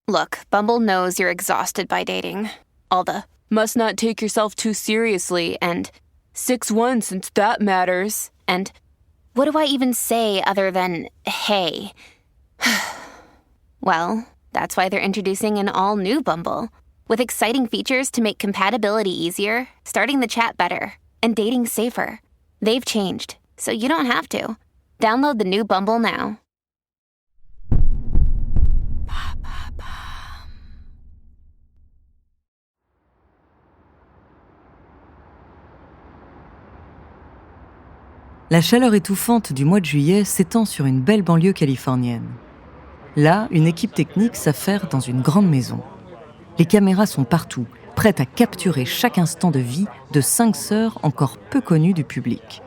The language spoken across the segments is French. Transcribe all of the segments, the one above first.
Look, Bumble knows you're exhausted by dating. All the must not take yourself too seriously and 6'1" since that matters. And what do I even say other than hey? Well, that's why they're introducing an all-new Bumble with exciting features to make compatibility easier, starting the chat better, and dating safer. They've changed, so you don't have to. Download the new Bumble now. La chaleur étouffante du mois de juillet s'étend sur une belle banlieue californienne. Là, une équipe technique s'affaire dans une grande maison. Les caméras sont partout, prêtes à capturer chaque instant de vie de 5 sœurs encore peu connues du public.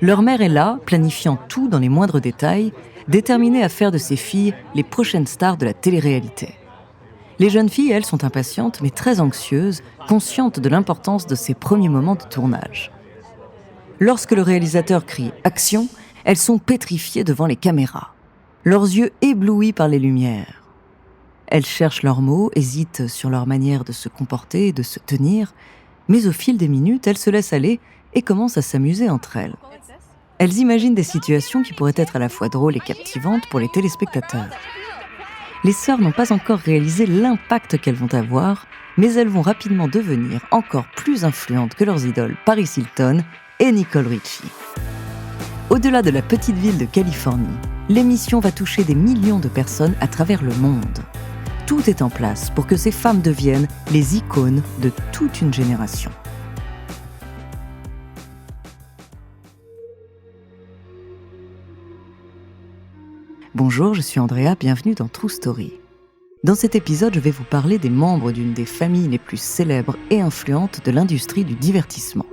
Leur mère est là, planifiant tout dans les moindres détails, déterminée à faire de ses filles les prochaines stars de la télé-réalité. Les jeunes filles, elles, sont impatientes, mais très anxieuses, conscientes de l'importance de ces premiers moments de tournage. Lorsque le réalisateur crie « Action », elles sont pétrifiées devant les caméras, leurs yeux éblouis par les lumières. Elles cherchent leurs mots, hésitent sur leur manière de se comporter et de se tenir, mais au fil des minutes, elles se laissent aller et commencent à s'amuser entre elles. Elles imaginent des situations qui pourraient être à la fois drôles et captivantes pour les téléspectateurs. Les sœurs n'ont pas encore réalisé l'impact qu'elles vont avoir, mais elles vont rapidement devenir encore plus influentes que leurs idoles Paris Hilton et Nicole Richie. Au-delà de la petite ville de Californie, l'émission va toucher des millions de personnes à travers le monde. Tout est en place pour que ces femmes deviennent les icônes de toute une génération. Bonjour, je suis Andrea, bienvenue dans True Story. Dans cet épisode, je vais vous parler des membres d'une des familles les plus célèbres et influentes de l'industrie du divertissement.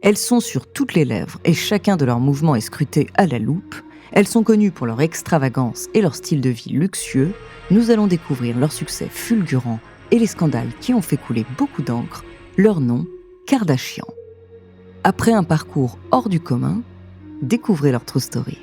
Elles sont sur toutes les lèvres et chacun de leurs mouvements est scruté à la loupe. Elles sont connues pour leur extravagance et leur style de vie luxueux. Nous allons découvrir leur succès fulgurant et les scandales qui ont fait couler beaucoup d'encre. Leur nom, Kardashian. Après un parcours hors du commun, découvrez leur True Story.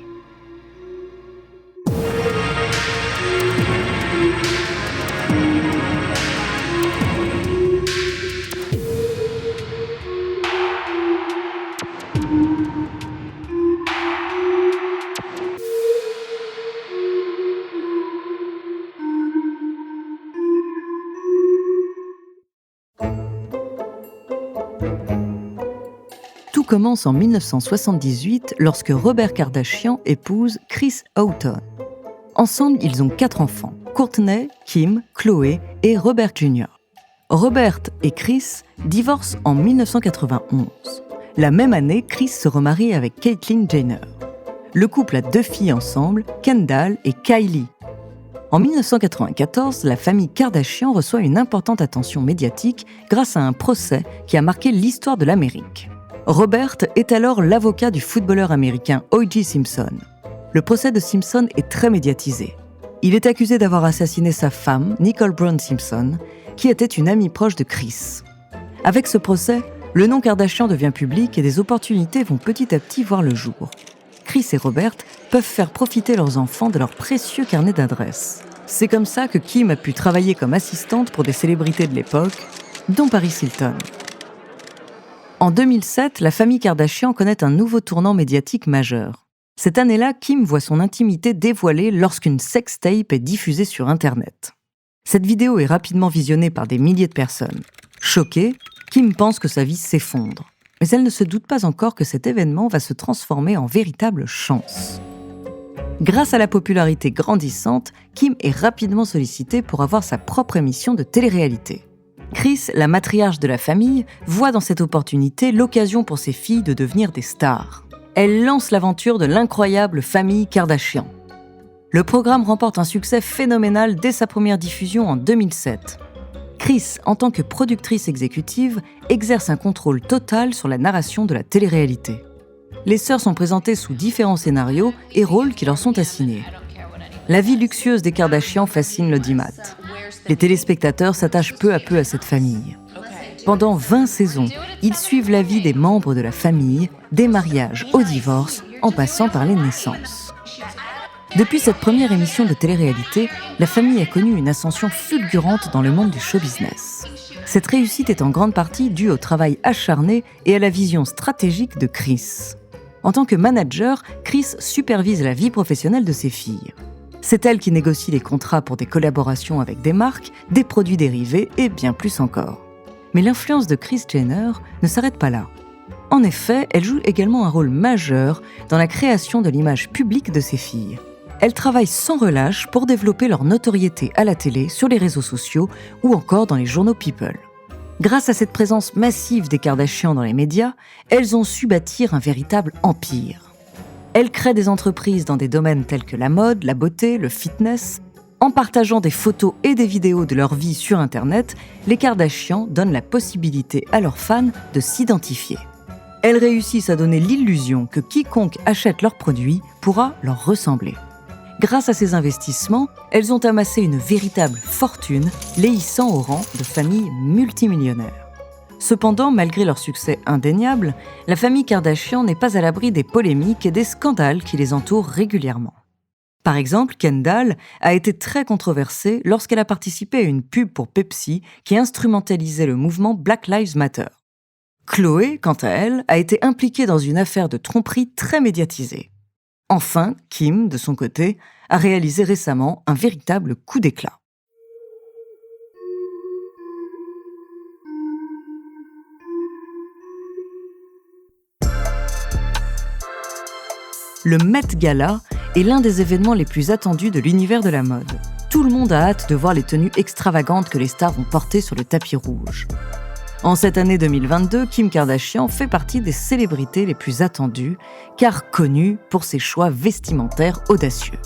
Tout commence en 1978 lorsque Robert Kardashian épouse Kris Houghton. Ensemble, ils ont 4 enfants, Kourtney, Kim, Khloé et Robert Jr. Robert et Kris divorcent en 1991. La même année, Kris se remarie avec Caitlyn Jenner. Le couple a 2 filles ensemble, Kendall et Kylie. En 1994, la famille Kardashian reçoit une importante attention médiatique grâce à un procès qui a marqué l'histoire de l'Amérique. Robert est alors l'avocat du footballeur américain O.J. Simpson. Le procès de Simpson est très médiatisé. Il est accusé d'avoir assassiné sa femme, Nicole Brown Simpson, qui était une amie proche de Kris. Avec ce procès, le nom Kardashian devient public et des opportunités vont petit à petit voir le jour. Kris et Robert peuvent faire profiter leurs enfants de leur précieux carnet d'adresses. C'est comme ça que Kim a pu travailler comme assistante pour des célébrités de l'époque, dont Paris Hilton. En 2007, la famille Kardashian connaît un nouveau tournant médiatique majeur. Cette année-là, Kim voit son intimité dévoilée lorsqu'une sextape est diffusée sur Internet. Cette vidéo est rapidement visionnée par des milliers de personnes. Choquée, Kim pense que sa vie s'effondre. Mais elle ne se doute pas encore que cet événement va se transformer en véritable chance. Grâce à la popularité grandissante, Kim est rapidement sollicitée pour avoir sa propre émission de télé-réalité. Kris, la matriarche de la famille, voit dans cette opportunité l'occasion pour ses filles de devenir des stars. Elle lance l'aventure de l'incroyable famille Kardashian. Le programme remporte un succès phénoménal dès sa première diffusion en 2007. Kris, en tant que productrice exécutive, exerce un contrôle total sur la narration de la télé-réalité. Les sœurs sont présentées sous différents scénarios et rôles qui leur sont assignés. La vie luxueuse des Kardashian fascine l'audimat. Les téléspectateurs s'attachent peu à peu à cette famille. Pendant 20 saisons, ils suivent la vie des membres de la famille, des mariages au divorce, en passant par les naissances. Depuis cette première émission de télé-réalité, la famille a connu une ascension fulgurante dans le monde du show-business. Cette réussite est en grande partie due au travail acharné et à la vision stratégique de Chris. En tant que manager, Chris supervise la vie professionnelle de ses filles. C'est elle qui négocie les contrats pour des collaborations avec des marques, des produits dérivés et bien plus encore. Mais l'influence de Kris Jenner ne s'arrête pas là. En effet, elle joue également un rôle majeur dans la création de l'image publique de ses filles. Elle travaille sans relâche pour développer leur notoriété à la télé, sur les réseaux sociaux ou encore dans les journaux People. Grâce à cette présence massive des Kardashian dans les médias, elles ont su bâtir un véritable empire. Elles créent des entreprises dans des domaines tels que la mode, la beauté, le fitness. En partageant des photos et des vidéos de leur vie sur Internet, les Kardashian donnent la possibilité à leurs fans de s'identifier. Elles réussissent à donner l'illusion que quiconque achète leurs produits pourra leur ressembler. Grâce à ces investissements, elles ont amassé une véritable fortune, les hissant au rang de familles multimillionnaires. Cependant, malgré leur succès indéniable, la famille Kardashian n'est pas à l'abri des polémiques et des scandales qui les entourent régulièrement. Par exemple, Kendall a été très controversée lorsqu'elle a participé à une pub pour Pepsi qui instrumentalisait le mouvement Black Lives Matter. Khloé, quant à elle, a été impliquée dans une affaire de tromperie très médiatisée. Enfin, Kim, de son côté, a réalisé récemment un véritable coup d'éclat. Le Met Gala est l'un des événements les plus attendus de l'univers de la mode. Tout le monde a hâte de voir les tenues extravagantes que les stars vont porter sur le tapis rouge. En cette année 2022, Kim Kardashian fait partie des célébrités les plus attendues, car connue pour ses choix vestimentaires audacieux.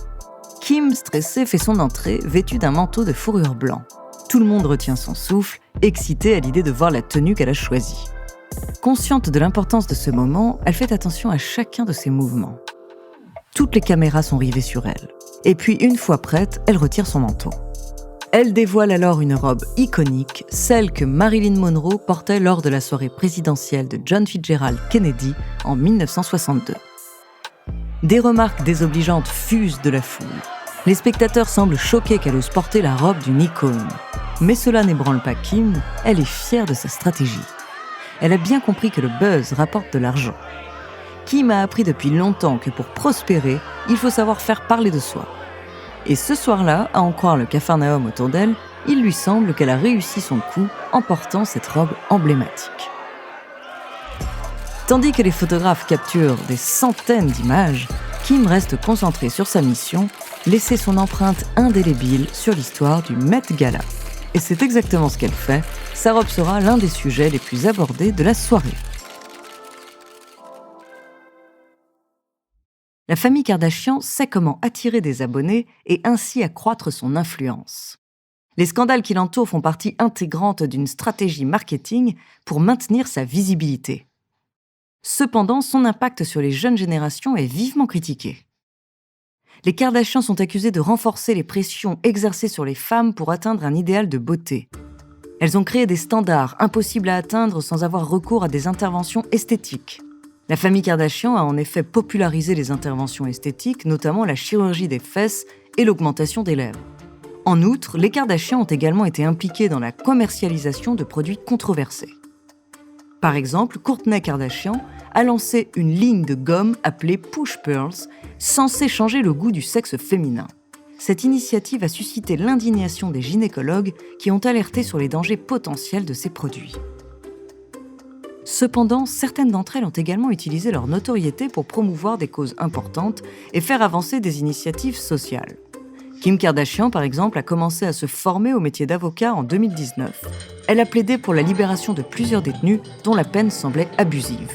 Kim, stressée, fait son entrée, vêtue d'un manteau de fourrure blanc. Tout le monde retient son souffle, excité à l'idée de voir la tenue qu'elle a choisie. Consciente de l'importance de ce moment, elle fait attention à chacun de ses mouvements. Toutes les caméras sont rivées sur elle. Et puis, une fois prête, elle retire son manteau. Elle dévoile alors une robe iconique, celle que Marilyn Monroe portait lors de la soirée présidentielle de John Fitzgerald Kennedy en 1962. Des remarques désobligeantes fusent de la foule. Les spectateurs semblent choqués qu'elle ose porter la robe d'une icône. Mais cela n'ébranle pas Kim, elle est fière de sa stratégie. Elle a bien compris que le buzz rapporte de l'argent. Kim a appris depuis longtemps que pour prospérer, il faut savoir faire parler de soi. Et ce soir-là, à en croire le capharnaüm autour d'elle, il lui semble qu'elle a réussi son coup en portant cette robe emblématique. Tandis que les photographes capturent des centaines d'images, Kim reste concentrée sur sa mission, laisser son empreinte indélébile sur l'histoire du Met Gala. Et c'est exactement ce qu'elle fait, sa robe sera l'un des sujets les plus abordés de la soirée. La famille Kardashian sait comment attirer des abonnés et ainsi accroître son influence. Les scandales qui l'entourent font partie intégrante d'une stratégie marketing pour maintenir sa visibilité. Cependant, son impact sur les jeunes générations est vivement critiqué. Les Kardashian sont accusées de renforcer les pressions exercées sur les femmes pour atteindre un idéal de beauté. Elles ont créé des standards impossibles à atteindre sans avoir recours à des interventions esthétiques. La famille Kardashian a en effet popularisé les interventions esthétiques, notamment la chirurgie des fesses et l'augmentation des lèvres. En outre, les Kardashian ont également été impliqués dans la commercialisation de produits controversés. Par exemple, Kourtney Kardashian a lancé une ligne de gomme appelée Push Pearls, censée changer le goût du sexe féminin. Cette initiative a suscité l'indignation des gynécologues qui ont alerté sur les dangers potentiels de ces produits. Cependant, certaines d'entre elles ont également utilisé leur notoriété pour promouvoir des causes importantes et faire avancer des initiatives sociales. Kim Kardashian, par exemple, a commencé à se former au métier d'avocat en 2019. Elle a plaidé pour la libération de plusieurs détenus dont la peine semblait abusive.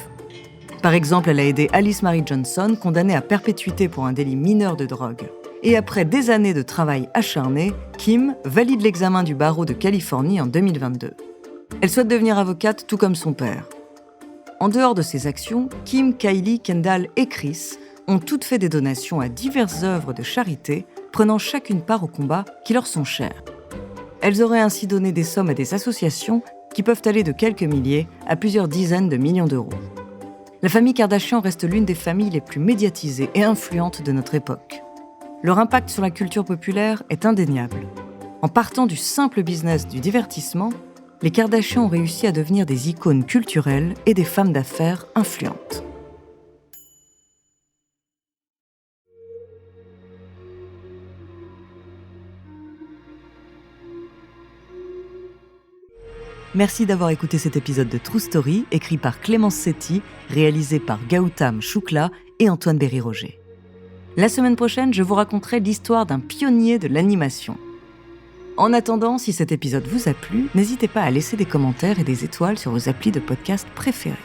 Par exemple, elle a aidé Alice Marie Johnson, condamnée à perpétuité pour un délit mineur de drogue. Et après des années de travail acharné, Kim valide l'examen du barreau de Californie en 2022. Elle souhaite devenir avocate tout comme son père. En dehors de ces actions, Kim, Kylie, Kendall et Kris ont toutes fait des donations à diverses œuvres de charité, prenant chacune part aux combats qui leur sont chers. Elles auraient ainsi donné des sommes à des associations qui peuvent aller de quelques milliers à plusieurs dizaines de millions d'euros. La famille Kardashian reste l'une des familles les plus médiatisées et influentes de notre époque. leur impact sur la culture populaire est indéniable. En partant du simple business du divertissement, les Kardashian ont réussi à devenir des icônes culturelles et des femmes d'affaires influentes. Merci d'avoir écouté cet épisode de True Story, écrit par Clémence Setti, réalisé par Gautam Shukla et Antoine Berry-Roger. La semaine prochaine, je vous raconterai l'histoire d'un pionnier de l'animation. En attendant, si cet épisode vous a plu, n'hésitez pas à laisser des commentaires et des étoiles sur vos applis de podcast préférés.